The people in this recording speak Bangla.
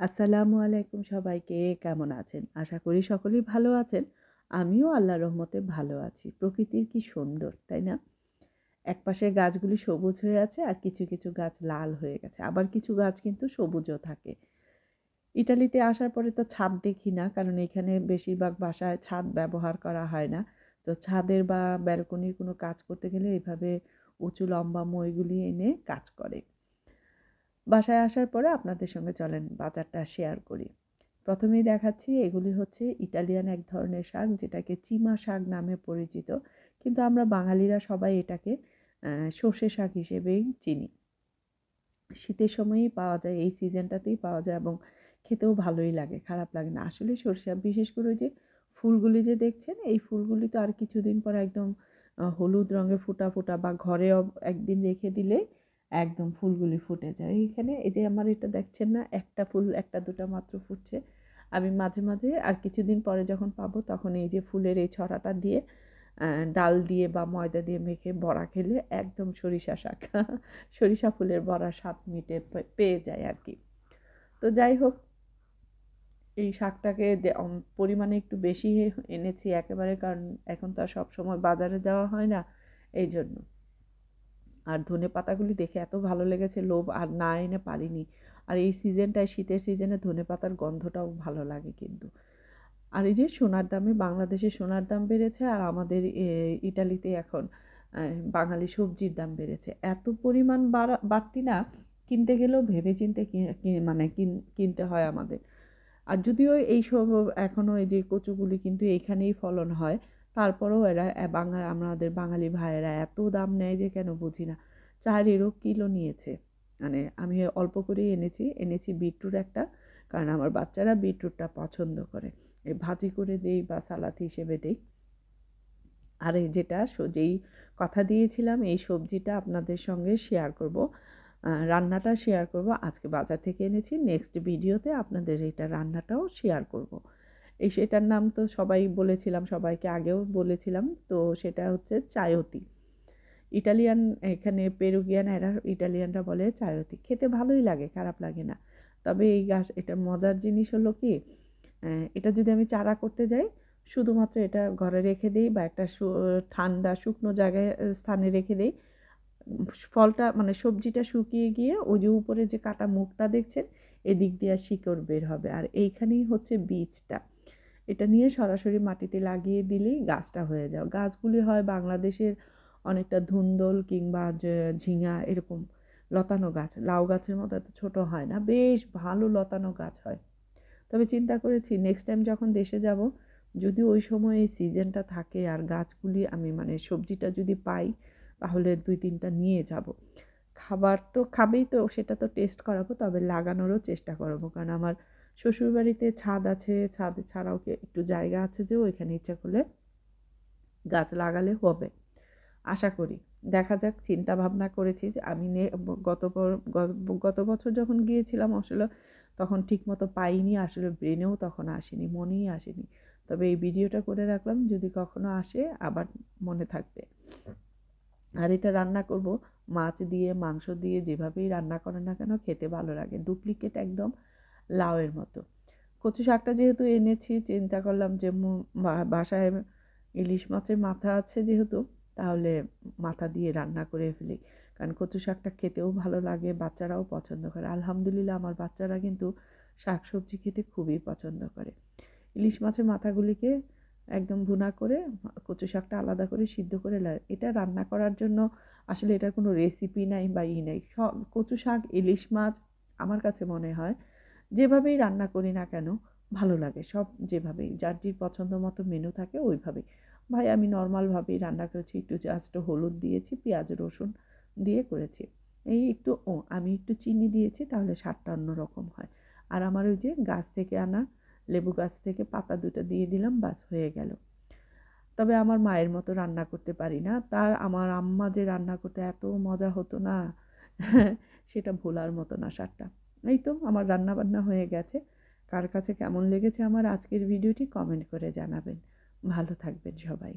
আসসালামু আলাইকুম সবাইকে, কেমন আছেন? আশা করি সকলেই ভালো আছেন। আমিও আল্লাহর রহমতে ভালো আছি। প্রকৃতির কি সুন্দর, তাই না? একপাশে গাছগুলি সবুজ হয়ে আছে আর কিছু, কিছু গাছ লাল হয়ে গেছে। আবার কিছু গাছ কিন্তু সবুজও থাকে। ইটালিতে আসার পরে তো ছাদ দেখি না, কারণ এখানে বেশিরভাগ বাসায় ছাদ ব্যবহার করা হয় না। তো ছাদের বা ব্যালকনির কোনো কাজ করতে গেলে এভাবে উঁচু লম্বা মইগুলি এনে কাজ করে। বাসায় আসার পরে আপনাদের সঙ্গে চলেন বাজারটা শেয়ার করি। প্রথমেই দেখাচ্ছি, এগুলি হচ্ছে ইটালিয়ান এক ধরনের শাক, যেটাকে চিমা শাক নামে পরিচিত। কিন্তু আমরা বাঙালিরা সবাই এটাকে সর্ষে শাক হিসেবেই চিনি। শীতের সময়ই পাওয়া যায়, এই সিজনটাতেই পাওয়া যায় এবং খেতেও ভালোই লাগে, খারাপ লাগে না। আসলে সর্ষে, বিশেষ করে ওই যে ফুলগুলি যে দেখছেন, এই ফুলগুলি তো আর কিছুদিন পর একদম হলুদ রঙের ফোঁটা ফোঁটা, বা ঘরে একদিন রেখে দিলে একদম ফুলগুলি ফুটে যায়। এইখানে এই যে আমার এটা দেখছেন না, একটা ফুল একটা দুটা মাত্র ফুটছে। আমি মাঝে মাঝে আর কিছুদিন পরে যখন পাবো, তখন এই যে ফুলের এই ছড়াটা দিয়ে ডাল দিয়ে বা ময়দা দিয়ে মেখে বড়া খেলে একদম সরিষা শাক সরিষা ফুলের বড়া স্বাদ পেয়ে যায় আর কি। তো যাই হোক, এই শাকটাকে পরিমাণে একটু বেশি এনেছি একেবারে, কারণ এখন তো আর সবসময় বাজারে যাওয়া হয় না, এই জন্য। আর ধনেপাতাগুলি দেখে এত ভালো লেগেছে, লোভ আর না এনে পারিনি। আর এই সিজনটায়, শীতের সিজনে ধনেপাতার গন্ধটাও ভালো লাগে কিন্তু। আর এই যে সোনার দামে, বাংলাদেশে সোনার দাম বেড়েছে, আর আমাদের ইটালিতে এখন বাঙালি সবজির দাম বেড়েছে এত পরিমাণ বাড়তি না, কিনতে গেলেও ভেবে চিন্তে মানে কিনতে হয় আমাদের। আর যদিও এইসব এখনও এই যে কচুগুলি কিন্তু এইখানেই ফলন হয়, তারপরেও এরা আমাদের বাঙালি ভাইয়েরা এত দাম নেয় যে কেন বুঝি না। 4 ইউরো কিলো নিয়েছে। মানে আমি অল্প করেই এনেছি বিটরুট একটা, কারণ আমার বাচ্চারা বিটরুটটা পছন্দ করে। ভাজি করে দেই বা সালাদ হিসেবে দেই। আর এই যেই কথা দিয়েছিলাম, এই সবজিটা আপনাদের সঙ্গে শেয়ার করব, রান্নাটা শেয়ার করব। আজকে বাজার থেকে এনেছি, নেক্সট ভিডিওতে আপনাদের এটা রান্নাটাও শেয়ার করব। সেটার নাম তো বলেছিলাম, সবাইকে আগেও বলেছিলাম, তো সেটা হচ্ছে চায়োতি। ইটালিয়ান, এখানে পেরুগিয়ান, এরা ইটালিয়ানরা বলে চায়োতি। খেতে ভালোই লাগে, খারাপ লাগে না। তবে এটা মজার জিনিস হলো কি, এটা যদি আমি চারা করতে যাই, শুধুমাত্র এটা ঘরে রেখে দিই বা একটা ঠান্ডা শুকনো জায়গায় স্থানে রেখে দিই, ফলটা মানে সবজিটা শুকিয়ে গিয়ে ওই যে উপরে যে কাটা মুখটা দেখছেন, এদিক দিয়ে শিকড় বের হবে, আর এইখানেই হচ্ছে বীজটা। এটা নিয়ে সরাসরি মাটিতে লাগিয়ে দিলেই গাছটা হয়ে যায়। গাছগুলি হয় বাংলাদেশের অনেকটা ধুন্দল কিংবা ঝিঙা, এরকম লতানো গাছ। লাউ গাছের মতো এত ছোট হয় না, বেশ ভালো লতানো গাছ হয়। তবে চিন্তা করেছি নেক্সট টাইম যখন দেশে যাব, যদি ওই সময় এই সিজনটা থাকে আর গাছগুলি আমি মানে সবজিটা যদি পাই, তাহলে 2-3টা নিয়ে যাব। খাবার তো খাবেই, তো সেটা তো টেস্ট করাবো, তবে লাগানোরও চেষ্টা করবো, কারণ আমার শ্বশুরবাড়িতে ছাদ আছে, ছাদ ছাড়াও একটু জায়গা আছে, যে ওইখানে ইচ্ছা করলে গাছ লাগালে হবে, আশা করি। দেখা যাক, চিন্তা ভাবনা করেছি যে আমি গত বছর যখন গিয়েছিলাম আসলে, তখন ঠিক মতো পাইনি, আসলে ব্রেনেও তখন আসেনি, মনেই আসেনি। তবে এই ভিডিওটা করে রাখলাম, যদি কখনো আসে আবার মনে থাকবে। আর এটা রান্না করব মাছ দিয়ে, মাংস দিয়ে, যেভাবেই রান্না করেন না কেন খেতে ভালো লাগে, ডুপ্লিকেট একদম লাউয়ের মতো। কচু শাকটা যেহেতু এনেছি, চিন্তা করলাম যে বাসায় ইলিশ মাছের মাথা আছে যেহেতু, তাহলে মাথা দিয়ে রান্না করে ফেলি, কারণ কচু শাকটা খেতেও ভালো লাগে, বাচ্চারাও পছন্দ করে। আলহামদুলিল্লাহ, আমার বাচ্চারা কিন্তু শাক সবজি খেতে খুবই পছন্দ করে। ইলিশ মাছের মাথাগুলিকে একদম ভুনা করে, কচু শাকটা আলাদা করে সিদ্ধ করে এটা রান্না করার জন্য আসলে এটার কোনো রেসিপি নাই বা নেই। সব কচু শাক, ইলিশ মাছ, আমার কাছে মনে হয় যেভাবেই রান্না করি না কেন ভালো লাগে। সব যেভাবেই যার যে পছন্দ মতো মেনু থাকে ওইভাবেই। ভাই আমি নর্মালভাবেই রান্না করেছি, একটু জাস্ট হলুদ দিয়েছি, পেঁয়াজ রসুন দিয়ে করেছি। আমি একটু চিনি দিয়েছি, তাহলে স্বাদটা অন্যরকম হয়। আর আমার ওই যে গাছ থেকে আনা লেবু গাছ থেকে পাতা 2টা দিয়ে দিলাম, বাস হয়ে গেল। তবে আমার মায়ের মতো রান্না করতে পারি না, আমার আম্মা যে রান্না করতে এত মজা হতো না সেটা ভোলার মতো না স্বাদটা। এই তো আমার রান্না বান্না হয়ে গেছে। কার কাছে কেমন লেগেছে আমার আজকের ভিডিওটি কমেন্ট করে জানাবেন। ভালো থাকবেন সবাই।